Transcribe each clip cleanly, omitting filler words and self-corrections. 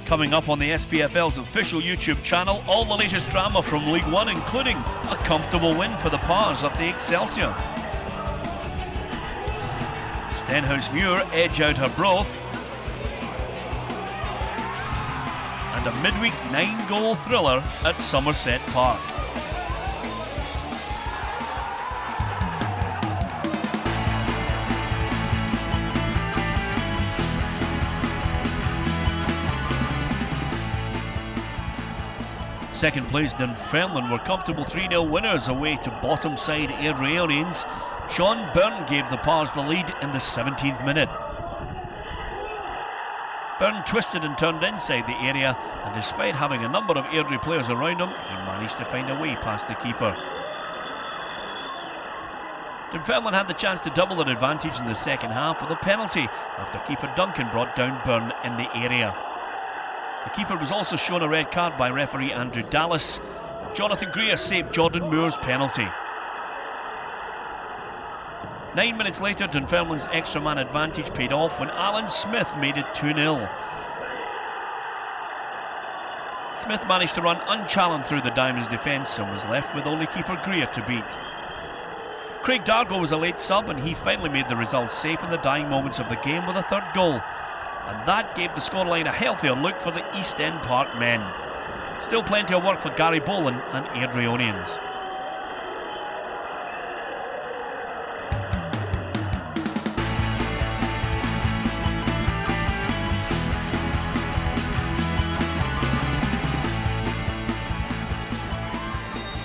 Coming up on the SPFL's official YouTube channel, all the latest drama from League One, including a comfortable win for the Pars up the Excelsior. Stenhousemuir edge out Arbroath. And a midweek 9-goal thriller at Somerset Park. Second place Dunfermline were comfortable 3-0 winners away to bottom side Airdrie. Sean Byrne gave the Pars the lead in the 17th minute. Byrne twisted and turned inside the area, and despite having a number of Airdrie players around him, he managed to find a way past the keeper. Dunfermline had the chance to double their advantage in the second half with a penalty after keeper Duncan brought down Byrne in the area. The keeper was also shown a red card by referee Andrew Dallas. Jonathan Greer saved Jordan Moore's penalty. 9 minutes later, Dunfermline's extra man advantage paid off when Alan Smith made it 2-0. Smith managed to run unchallenged through the Diamonds' defence and was left with only keeper Greer to beat. Craig Dargo was a late sub, and he finally made the result safe in the dying moments of the game with a third goal. And that gave the scoreline a healthier look for the East End Park men. Still plenty of work for Gary Boland and Airdrieonians.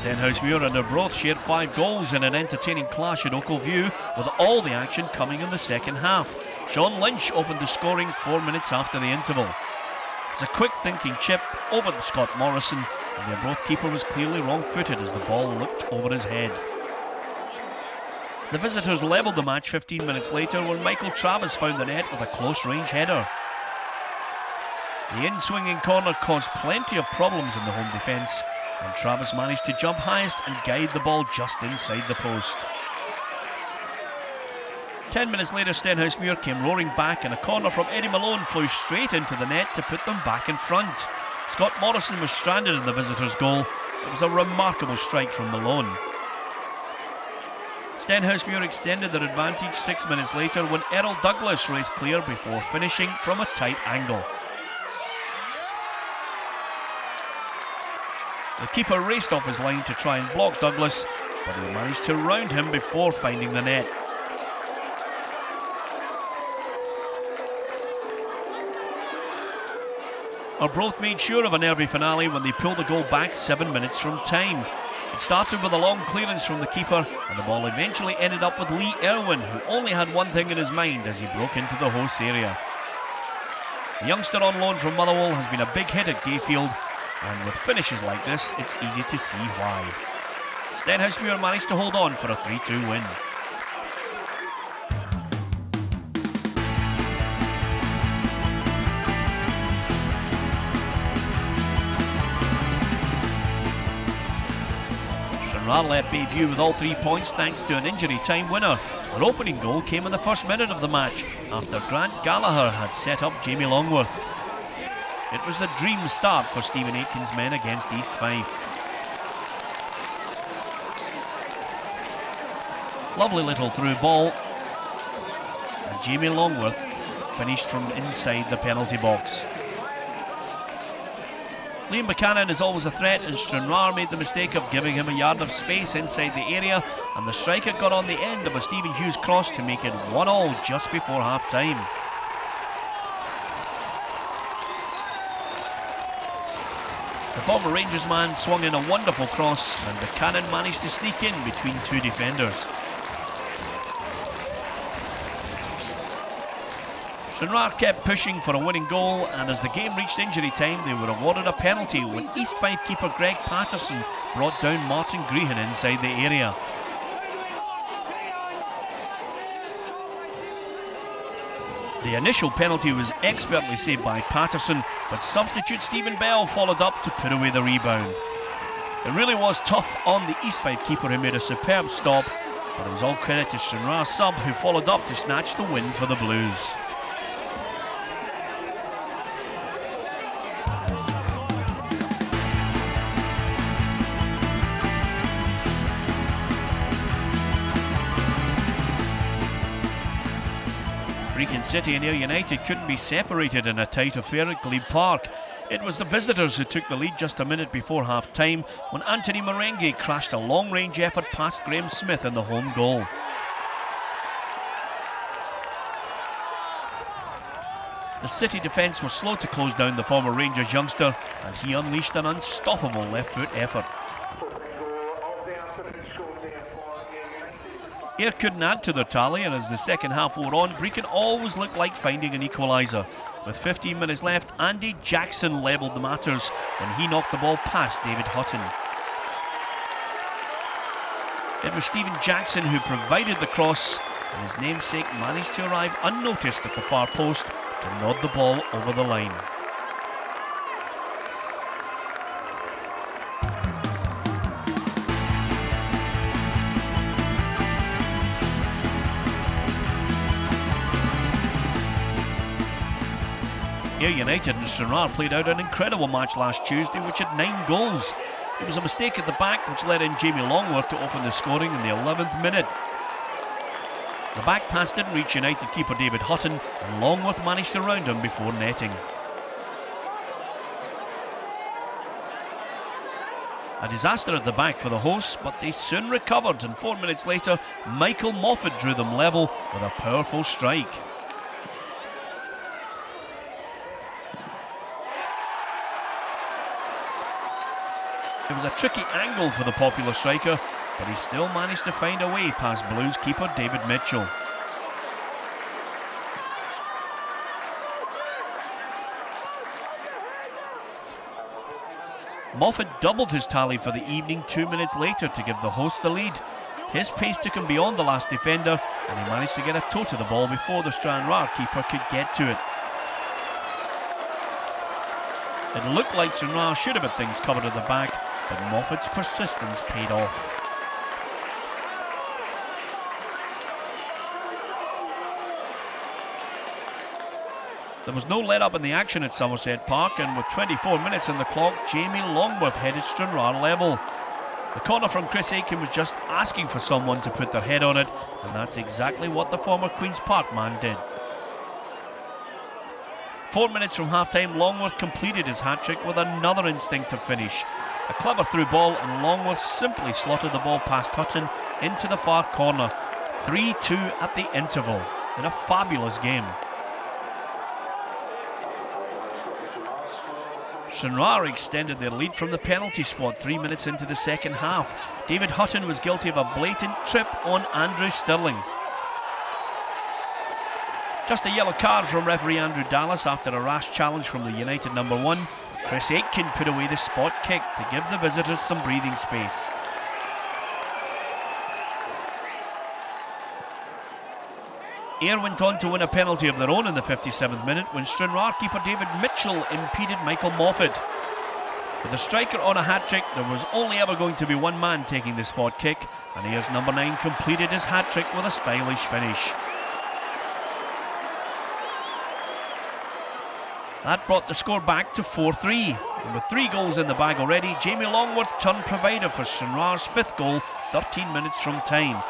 Stenhousemuir and Arbroath shared 5 goals in an entertaining clash at Oakview, with all the action coming in the second half. Sean Lynch opened the scoring 4 minutes after the interval. It was a quick thinking chip over the Scott Morrison, and the Arbroath keeper was clearly wrong-footed as the ball looked over his head. The visitors levelled the match 15 minutes later when Michael Travis found the net with a close-range header. The in-swinging corner caused plenty of problems in the home defence, and Travis managed to jump highest and guide the ball just inside the post. 10 minutes later, Stenhousemuir came roaring back, and a corner from Eddie Malone flew straight into the net to put them back in front. Scott Morrison was stranded in the visitors' goal. It was a remarkable strike from Malone. Stenhousemuir extended their advantage 6 minutes later when Errol Douglas raced clear before finishing from a tight angle. The keeper raced off his line to try and block Douglas, but he managed to round him before finding the net. Arbroath made sure of a nervy finale when they pulled the goal back 7 minutes from time. It started with a long clearance from the keeper, and the ball eventually ended up with Lee Irwin, who only had one thing in his mind as he broke into the host area. The youngster on loan from Motherwell has been a big hit at Gayfield, and with finishes like this, it's easy to see why. Stenhousemuir managed to hold on for a 3-2 win. Stranraer led Bayview with all 3 points thanks to an injury time winner. Their opening goal came in the first minute of the match after Grant Gallagher had set up Jamie Longworth. It was the dream start for Stephen Aitken's men against East Fife. Lovely little through ball, and Jamie Longworth finished from inside the penalty box. Liam Buchanan is always a threat, and Stranraer made the mistake of giving him a yard of space inside the area, and the striker got on the end of a Stephen Hughes cross to make it 1-1 just before half-time. The former Rangers man swung in a wonderful cross, and Buchanan managed to sneak in between 2 defenders. Stranraer kept pushing for a winning goal, and as the game reached injury time, they were awarded a penalty when East Fife keeper Greg Patterson brought down Martin Grehan inside the area. The initial penalty was expertly saved by Patterson, but substitute Stephen Bell followed up to put away the rebound. It really was tough on the East Fife keeper, who made a superb stop, but it was all credit to Stranraer sub, who followed up to snatch the win for the Blues. Brechin City and Ayr United couldn't be separated in a tight affair at Glebe Park. It was the visitors who took the lead just a minute before half-time when Anthony Merengue crashed a long-range effort past Graham Smith in the home goal. The City defence was slow to close down the former Rangers youngster, and he unleashed an unstoppable left-foot effort. Ayr couldn't add to their tally, and as the second half wore on, Brechin always looked like finding an equaliser. With 15 minutes left, Andy Jackson levelled the matters when he knocked the ball past David Hutton. It was Stephen Jackson who provided the cross, and his namesake managed to arrive unnoticed at the far post to nod the ball over the line. Ayr United and Stranraer played out an incredible match last Tuesday, which had 9 goals. It was a mistake at the back which led in Jamie Longworth to open the scoring in the 11th minute. The back pass didn't reach United keeper David Hutton, and Longworth managed to round him before netting. A disaster at the back for the hosts, but they soon recovered, and 4 minutes later Michael Moffat drew them level with a powerful strike. It was a tricky angle for the popular striker, but he still managed to find a way past Blues keeper David Mitchell. Moffat doubled his tally for the evening 2 minutes later to give the hosts the lead. His pace took him beyond the last defender, and he managed to get a toe to the ball before the Stranraer keeper could get to it. It looked like Stranraer should have had things covered at the back, but Moffat's persistence paid off. There was no let-up in the action at Somerset Park, and with 24 minutes on the clock, Jamie Longworth headed Stranraer level. The corner from Chris Aiken was just asking for someone to put their head on it, and that's exactly what the former Queen's Park man did. 4 minutes from half-time, Longworth completed his hat-trick with another instinctive finish. A clever through ball, and Longworth simply slotted the ball past Hutton into the far corner. 3-2 at the interval, in a fabulous game. Stranraer extended their lead from the penalty spot 3 minutes into the second half. David Hutton was guilty of a blatant trip on Andrew Stirling. Just a yellow card from referee Andrew Dallas after a rash challenge from the United number 1. Chris Aitken put away the spot kick to give the visitors some breathing space. Ayr went on to win a penalty of their own in the 57th minute when Stranraer keeper David Mitchell impeded Michael Moffat. With the striker on a hat-trick, there was only ever going to be one man taking the spot kick, and Ayer's number 9 completed his hat-trick with a stylish finish. That brought the score back to 4-3. And with 3 goals in the bag already, Jamie Longworth turned provider for Stranraer's 5th goal 13 minutes from time.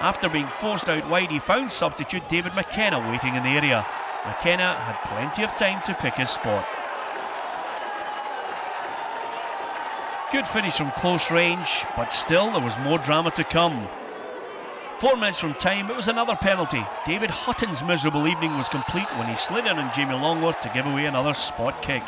After being forced out wide, he found substitute David McKenna waiting in the area. McKenna had plenty of time to pick his spot. Good finish from close range, but still there was more drama to come. 4 minutes from time, it was another penalty. David Hutton's miserable evening was complete when he slid in on Jamie Longworth to give away another spot kick.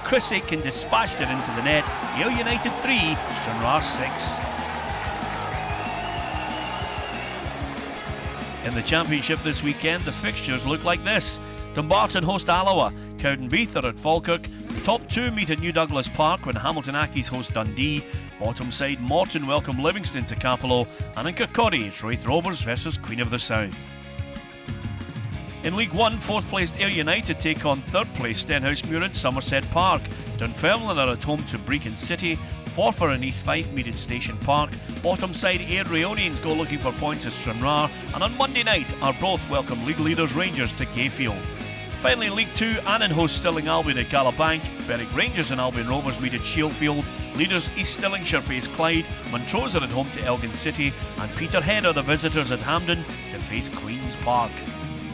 Chris Aitken dispatched it into the net. Ayr United 3, Stranraer 6. In the Championship this weekend, the fixtures look like this. Dumbarton host Alloa, Cowdenbeath are at Falkirk, the top 2 meet at New Douglas Park when Hamilton Accies host Dundee, bottom side Morton welcome Livingston to Capello, and in Kirkcaldy it's Raith Rovers versus Queen of the South. In League 1, 4th placed Ayr United take on 3rd place Stenhousemuir at Somerset Park. Dunfermline are at home to Brechin City. Forfar and East Fife meet at Station Park. Bottom side Airdrie go looking for points at Stranraer. And on Monday night, Arbroath welcome league leaders Rangers to Gayfield. Finally, in League 2, Annan hosts Stirling Albion at Gallowbank. Berwick Rangers and Albion Rovers meet at Shieldfield. Leaders East Stirlingshire face Clyde. Montrose are at home to Elgin City. And Peterhead are the visitors at Hampden to face Queen's Park.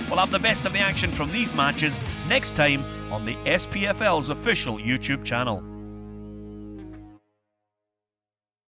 We'll have the best of the action from these matches next time on the SPFL's official YouTube channel.